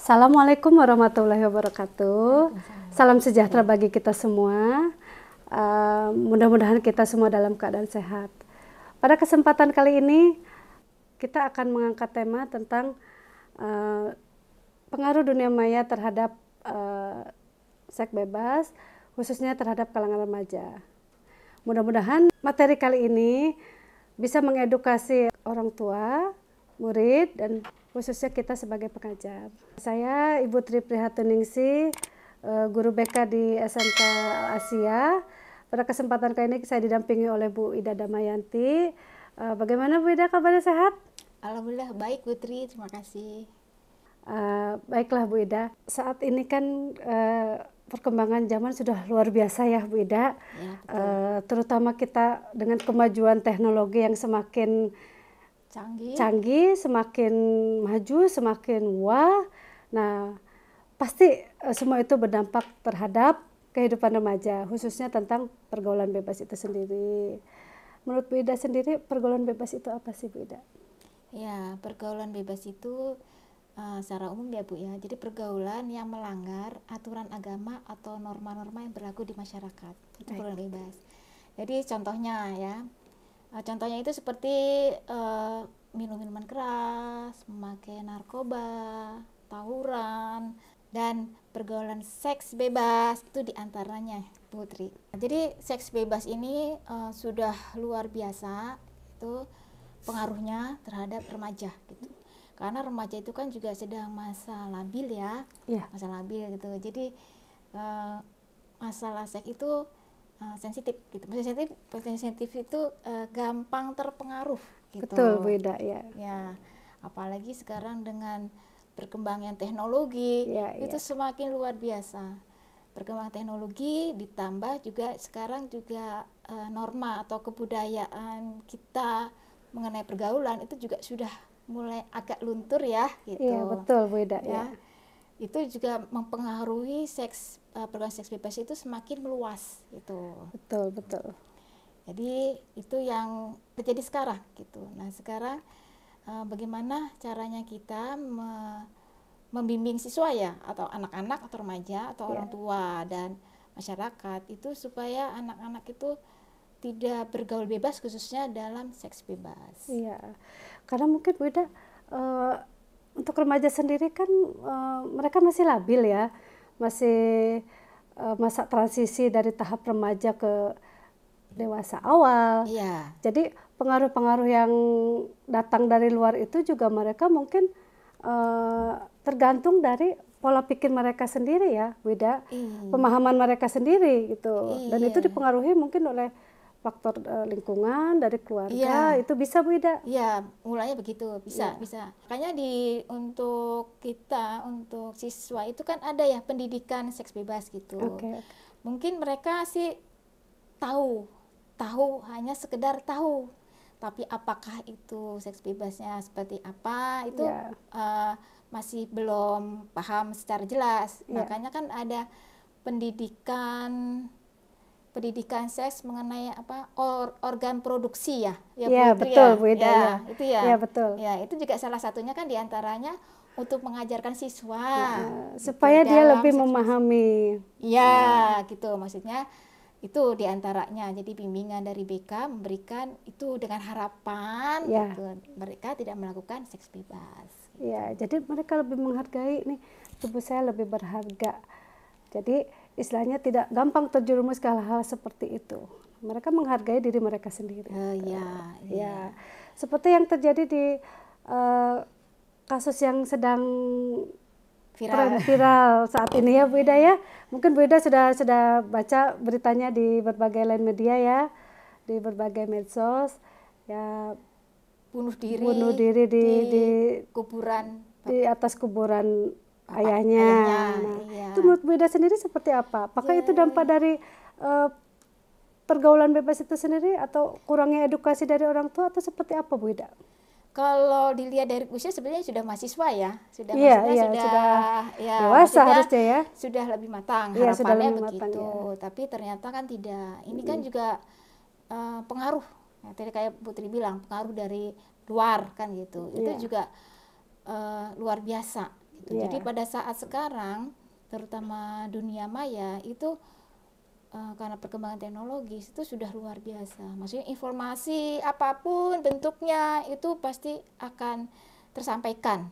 Assalamualaikum warahmatullahi wabarakatuh. Salam sejahtera bagi kita semua. Mudah-mudahan kita semua dalam keadaan sehat. Pada kesempatan kali ini kita akan mengangkat tema tentang pengaruh dunia maya terhadap seks bebas, khususnya terhadap kalangan remaja. Mudah-mudahan materi kali ini bisa mengedukasi orang tua, murid, dan khususnya kita sebagai pengajar. Saya Ibu Tri Prihatuningsih, guru BK di SMK Asia. Pada kesempatan kali ini saya didampingi oleh Bu Ida Damayanti. Bagaimana Bu Ida, kabarnya sehat? Alhamdulillah baik Bu Tri, terima kasih. Baiklah Bu Ida, saat ini kan perkembangan zaman sudah luar biasa ya Bu Ida. Ya, Terutama kita dengan kemajuan teknologi yang semakin canggih, semakin maju, semakin wah. Nah, pasti semua itu berdampak terhadap kehidupan remaja, khususnya tentang pergaulan bebas itu sendiri. Menurut Bu Ida sendiri, pergaulan bebas itu apa sih Bu Ida? Ya, pergaulan bebas itu secara umum ya Bu ya. Jadi pergaulan yang melanggar aturan agama atau norma-norma yang berlaku di masyarakat. Itu pergaulan bebas. Jadi contohnya ya, contohnya itu seperti minum minuman keras, memakai narkoba, tawuran, dan pergaulan seks bebas itu diantaranya Putri. Jadi seks bebas ini sudah luar biasa itu pengaruhnya terhadap remaja gitu. Karena remaja itu kan juga sedang masa labil ya, masa labil gitu. Jadi masalah seks itu sensitif gitu. Sensitif itu gampang terpengaruh gitu. Betul Bu Ida ya. Ya, apalagi sekarang dengan perkembangan teknologi itu semakin luar biasa. Perkembangan teknologi ditambah juga sekarang juga norma atau kebudayaan kita mengenai pergaulan itu juga sudah mulai agak luntur ya gitu. Iya betul Bu Ida ya. Itu juga mempengaruhi pergaulan seks bebas itu semakin meluas gitu. Betul. Jadi itu yang terjadi sekarang gitu. Nah sekarang bagaimana caranya kita membimbing siswa ya, atau anak-anak atau remaja atau orang tua dan masyarakat itu supaya anak-anak itu tidak bergaul bebas khususnya dalam seks bebas. Iya, karena mungkin Bu Ida untuk remaja sendiri kan mereka masih labil ya, masih masa transisi dari tahap remaja ke dewasa awal. Iya. Jadi pengaruh-pengaruh yang datang dari luar itu juga mereka mungkin tergantung dari pola pikir mereka sendiri ya, Bu Ida. Pemahaman mereka sendiri gitu. Dan itu dipengaruhi mungkin oleh faktor lingkungan dari keluarga. Itu bisa Bu Ida? Iya, mulanya begitu, bisa. Makanya untuk kita, untuk siswa itu kan ada ya pendidikan seks bebas gitu. Mungkin mereka sih tahu hanya sekedar tahu, tapi apakah itu seks bebasnya seperti apa itu masih belum paham secara jelas. Makanya kan ada pendidikan seks mengenai organ produksi ya betul Bu Ida itu ya betul. Ya, itu juga salah satunya kan diantaranya untuk mengajarkan siswa supaya dia lebih memahami gitu maksudnya. Itu diantaranya, jadi bimbingan dari BK memberikan itu dengan harapan gitu, mereka tidak melakukan seks bebas gitu. Jadi mereka lebih menghargai nih, tubuh saya lebih berharga. Jadi istilahnya tidak gampang terjerumus ke hal-hal seperti itu. Mereka menghargai diri mereka sendiri. Seperti yang terjadi di kasus yang sedang viral saat ini ya Bu Ida ya. Mungkin Bu Ida sudah baca beritanya di berbagai lain media ya, di berbagai medsos ya, bunuh diri di kuburan, di atas kuburan ayahnya. Itu menurut Bu Ida sendiri seperti apa? Apakah itu dampak dari pergaulan bebas itu sendiri atau kurangnya edukasi dari orang tua atau seperti apa Bu Ida? Kalau dilihat dari usia sebenarnya sudah mahasiswa ya, sudah dewasa harusnya ya, sudah lebih matang, harapannya begitu. Tapi ternyata kan tidak. Ini kan juga pengaruh. Tadi kayak Putri bilang, pengaruh dari luar kan gitu. Itu juga luar biasa gitu. Jadi pada saat sekarang terutama dunia maya itu karena perkembangan teknologi itu sudah luar biasa. Maksudnya informasi apapun bentuknya itu pasti akan tersampaikan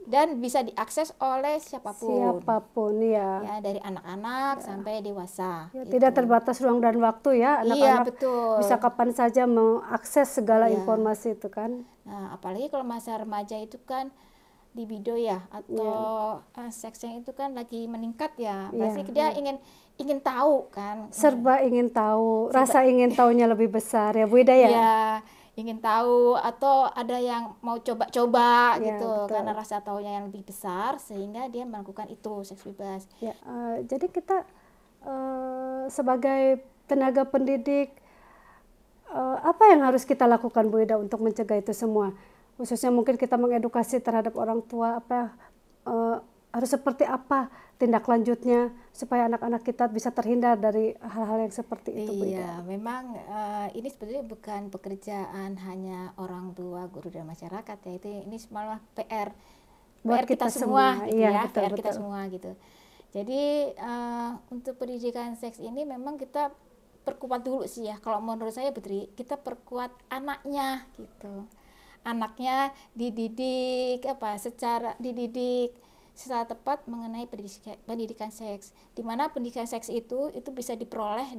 dan bisa diakses oleh siapapun. Ya, dari anak-anak sampai dewasa. Ya, gitu. tidak terbatas ruang dan waktu ya, Iya, anak-anak betul. bisa kapan saja mengakses segala informasi itu kan. Nah, apalagi kalau masa remaja itu kan libido ya atau seksnya itu kan lagi meningkat ya. Pasti dia ingin tahu kan. Serba ingin tahu, rasa ingin tahunya lebih besar ya Bu Ida ya. Iya, ingin tahu atau ada yang mau coba-coba gitu betul. karena rasa taunya yang lebih besar sehingga dia melakukan itu seks bebas. Ya, jadi kita sebagai tenaga pendidik apa yang harus kita lakukan Bu Ida untuk mencegah itu semua? Khususnya mungkin kita mengedukasi terhadap orang tua harus seperti apa tindak lanjutnya supaya anak-anak kita bisa terhindar dari hal-hal yang seperti itu Bu Ida. Iya, memang ini sebetulnya bukan pekerjaan hanya orang tua, guru dan masyarakat ya. Ini malah PR Buat kita semua gitu iya, ya, betul, PR kita semua gitu. Jadi untuk pendidikan seks ini memang kita perkuat dulu sih ya. Kalau menurut saya Putri, kita perkuat anaknya gitu. Anaknya dididik secara tepat mengenai pendidikan seks. Di mana pendidikan seks itu bisa diperoleh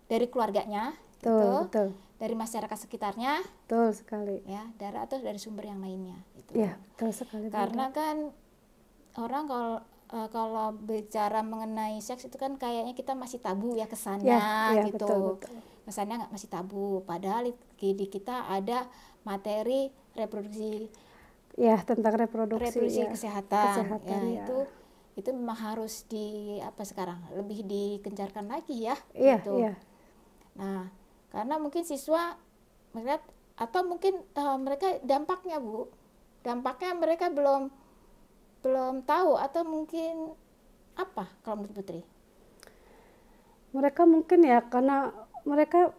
dari keluarganya, betul. Dari masyarakat sekitarnya, betul sekali. Ya, atau dari sumber yang lainnya. Gitu. Ya, betul sekali. Karena kan orang kalau bicara mengenai seks itu kan kayaknya kita masih tabu ya kesannya gitu. Betul. Kesannya masih tabu. Padahal di kita ada materi reproduksi. Ya, tentang reproduksi kesehatan ya. Itu memang harus sekarang lebih dikencarkan lagi ya. Gitu. Nah, karena mungkin siswa melihat atau mungkin mereka dampaknya mereka belum tahu atau mungkin apa kalau menurut Putri? Mereka mungkin ya karena mereka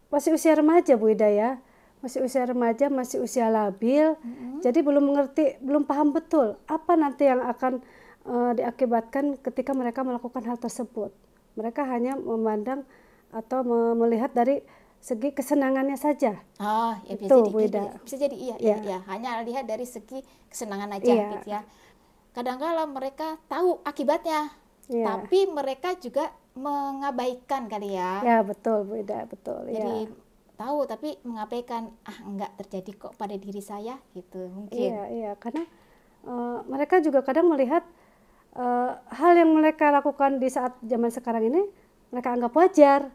masih usia remaja Bu Ida ya. Masih usia remaja, masih usia labil. Jadi belum mengerti, belum paham betul apa nanti yang akan diakibatkan ketika mereka melakukan hal tersebut. Mereka hanya memandang atau melihat dari segi kesenangannya saja. Oh, ya bisa jadi iya. Hanya lihat dari segi kesenangan aja gitu ya. Kadang-kala mereka tahu akibatnya, tapi mereka juga mengabaikan kali ya. Ya, betul Bu Ida, betul. Jadi tahu tapi mengabaikan, enggak terjadi kok pada diri saya gitu mungkin. Iya, karena mereka juga kadang melihat hal yang mereka lakukan di saat zaman sekarang ini mereka anggap wajar.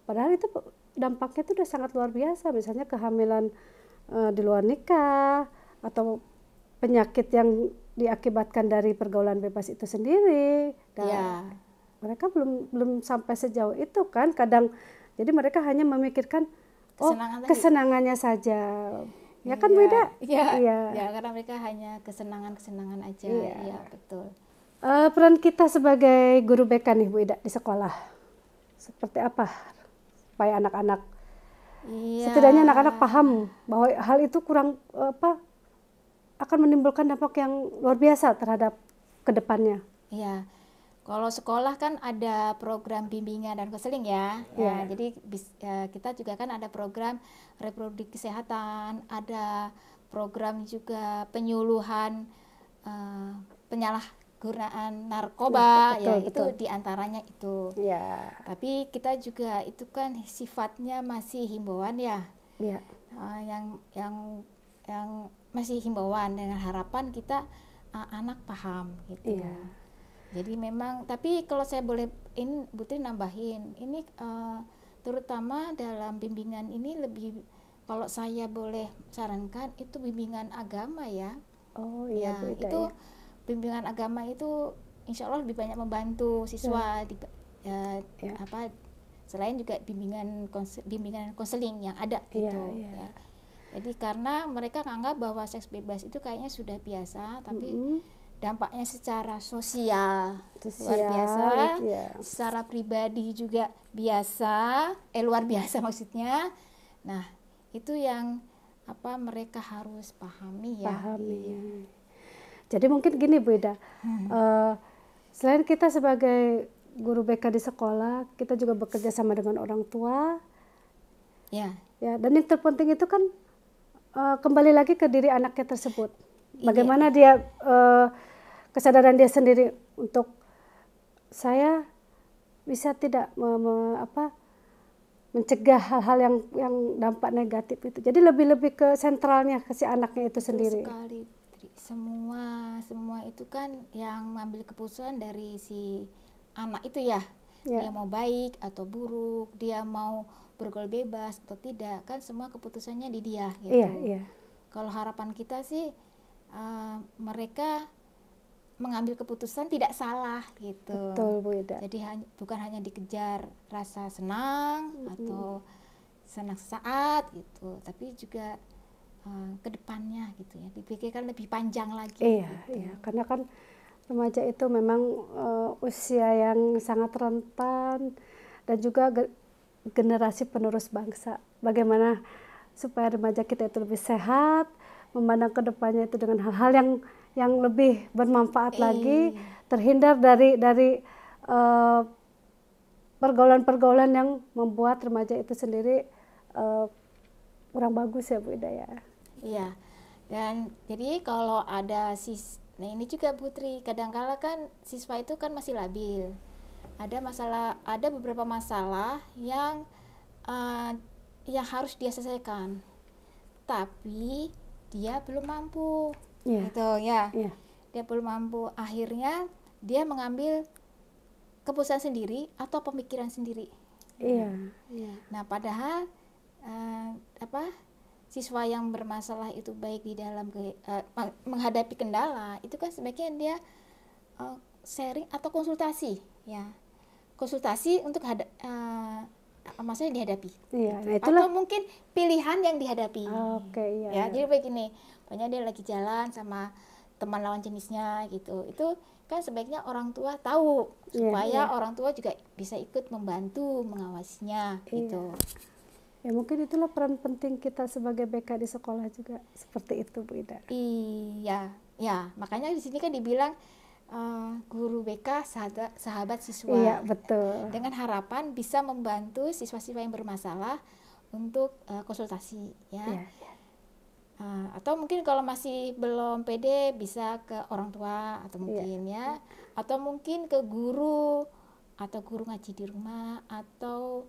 Padahal itu dampaknya itu udah sangat luar biasa, misalnya kehamilan di luar nikah atau penyakit yang diakibatkan dari pergaulan bebas itu sendiri. Mereka belum sampai sejauh itu kan kadang. Jadi mereka hanya memikirkan kesenangannya saja. Ya kan beda? Iya, karena mereka hanya kesenangan aja. Iya, betul. Peran kita sebagai guru BK nih Bu Ida di sekolah seperti apa supaya anak-anak setidaknya anak-anak paham bahwa hal itu akan menimbulkan dampak yang luar biasa terhadap kedepannya. Iya, kalau sekolah kan ada program bimbingan dan konseling ya. Jadi kita juga kan ada program reproduksi kesehatan, ada program juga penyuluhan penyalahgunaan narkoba, betul. Itu diantaranya itu. Tapi kita juga itu kan sifatnya masih himbauan ya. Yang masih himbauan dengan harapan kita anak paham gitu. Jadi memang, tapi kalau saya boleh Putri nambahin, ini terutama dalam bimbingan ini lebih, kalau saya boleh sarankan itu bimbingan agama ya. Bimbingan agama itu insya Allah lebih banyak membantu siswa selain juga bimbingan konseling yang ada gitu. Jadi karena mereka menganggap bahwa seks bebas itu kayaknya sudah biasa, tapi dampaknya secara sosial luar biasa, secara pribadi juga luar biasa maksudnya. Nah, itu yang mereka harus pahami ya. Jadi mungkin gini Bu Ida, selain kita sebagai guru BK di sekolah, kita juga bekerja sama dengan orang tua. Ya. Ya, dan yang terpenting itu kan kembali lagi ke diri anaknya tersebut. Bagaimana dia kesadaran dia sendiri untuk saya bisa tidak mencegah hal-hal yang dampak negatif itu. Jadi lebih ke sentralnya ke si anaknya itu sendiri. Sekali. Semua itu kan yang mengambil keputusan dari si anak itu ya. Dia mau baik atau buruk, dia mau bergaul bebas atau tidak, kan semua keputusannya di dia gitu. Kalau harapan kita sih mereka mengambil keputusan tidak salah gitu. Betul, Bu Ida. Jadi bukan hanya dikejar rasa senang atau senang sesaat gitu, tapi juga ke depannya gitu ya, dipikirkan lebih panjang lagi. Iya, karena kan remaja itu memang usia yang sangat rentan dan juga generasi penerus bangsa. Bagaimana supaya remaja kita itu lebih sehat, memandang ke depannya itu dengan hal-hal yang lebih bermanfaat lagi, terhindar dari pergaulan-pergaulan yang membuat remaja itu sendiri kurang bagus ya Bu Ida ya. Iya, dan jadi kalau ada nah ini juga Putri, kadang-kala kan siswa itu kan masih labil, ada beberapa masalah yang harus dia selesaikan, tapi dia belum mampu, gitu ya. Dia belum mampu, akhirnya dia mengambil keputusan sendiri atau pemikiran sendiri. Nah, padahal siswa yang bermasalah itu baik di dalam menghadapi kendala itu kan sebaiknya dia sharing atau konsultasi ya, konsultasi untuk masalah yang dihadapi, nah atau mungkin pilihan yang dihadapi. Jadi begini, pokoknya dia lagi jalan sama teman lawan jenisnya gitu, itu kan sebaiknya orang tua tahu supaya orang tua juga bisa ikut membantu mengawasinya gitu. Ya mungkin itulah peran penting kita sebagai BK di sekolah juga seperti itu Bu Ida. Iya, makanya di sini kan dibilang guru BK sahabat siswa. Iya, betul. Dengan harapan bisa membantu siswa-siswa yang bermasalah untuk konsultasi ya. Atau mungkin kalau masih belum pede bisa ke orang tua atau mungkin ya, atau mungkin ke guru atau guru ngaji di rumah atau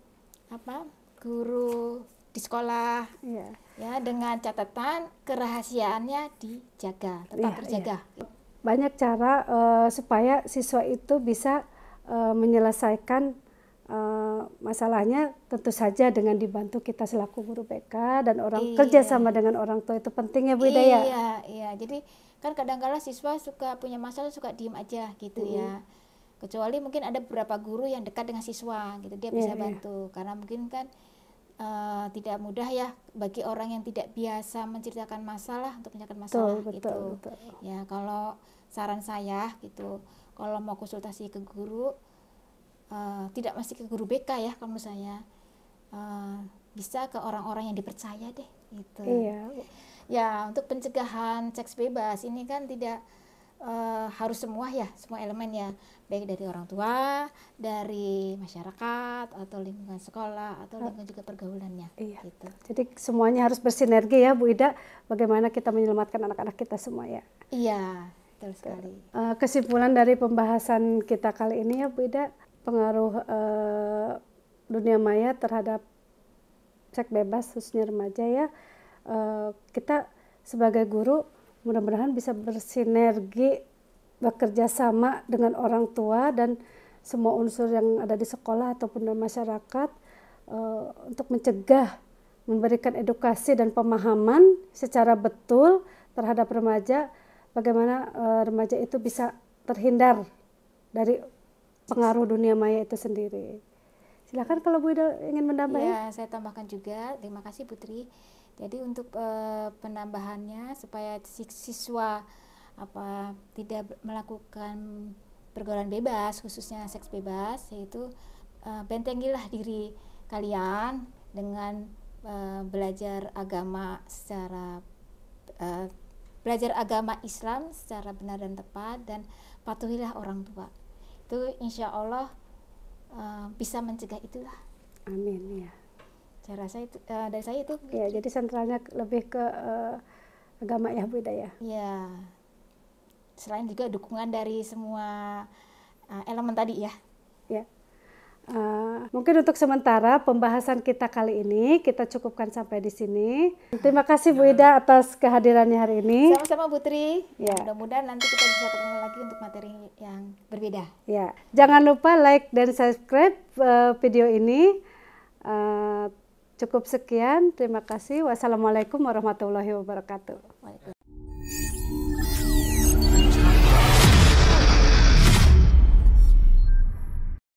guru di sekolah ya, dengan catatan kerahasiaannya dijaga, tetap terjaga. Banyak cara supaya siswa itu bisa menyelesaikan masalahnya, tentu saja dengan dibantu kita selaku guru BK dan kerja sama dengan orang tua itu penting ya Bu Ida ya. Iya, jadi kan kadang-kala siswa suka punya masalah suka diem aja gitu ya. Kecuali mungkin ada beberapa guru yang dekat dengan siswa gitu, dia bisa bantu karena mungkin kan tidak mudah ya bagi orang yang tidak biasa menceritakan masalah untuk menyelesaikan masalah gitu. Ya, kalau saran saya gitu, kalau mau konsultasi ke guru tidak mesti ke guru BK ya, kalau menurut saya bisa ke orang-orang yang dipercaya deh gitu. Ya, untuk pencegahan seks bebas ini kan tidak harus semua elemen ya, baik dari orang tua, dari masyarakat atau lingkungan sekolah atau lingkungan juga pergaulannya gitu. Jadi semuanya harus bersinergi ya Bu Ida, bagaimana kita menyelamatkan anak-anak kita semua ya. Iya, betul sekali. Kesimpulan dari pembahasan kita kali ini ya Bu Ida, pengaruh dunia maya terhadap seks bebas khususnya remaja ya, kita sebagai guru mudah-mudahan bisa bersinergi, bekerja sama dengan orang tua dan semua unsur yang ada di sekolah ataupun di masyarakat untuk mencegah, memberikan edukasi dan pemahaman secara betul terhadap remaja, bagaimana remaja itu bisa terhindar dari pengaruh dunia maya itu sendiri. Silakan kalau Bu Ida ingin menambahkan. Ya, saya tambahkan juga. Terima kasih Putri. Jadi untuk penambahannya supaya siswa tidak melakukan pergaulan bebas, khususnya seks bebas, yaitu bentengilah diri kalian dengan belajar agama secara belajar agama Islam secara benar dan tepat, dan patuhilah orang tua. Itu insya Allah bisa mencegah itulah. Amin ya. Cara saya itu, dari saya itu. Ya, jadi sentralnya lebih ke agama ya Bu Ida ya. Ya. Selain juga dukungan dari semua elemen tadi ya. Ya. Mungkin untuk sementara pembahasan kita kali ini kita cukupkan sampai di sini. Terima kasih Bu Ida atas kehadirannya hari ini. Sama-sama Bu Tri. Ya. Mudah-mudahan nanti kita bisa ketemu lagi untuk materi yang berbeda. Ya, jangan lupa like dan subscribe video ini. Cukup sekian, terima kasih. Wassalamualaikum warahmatullahi wabarakatuh.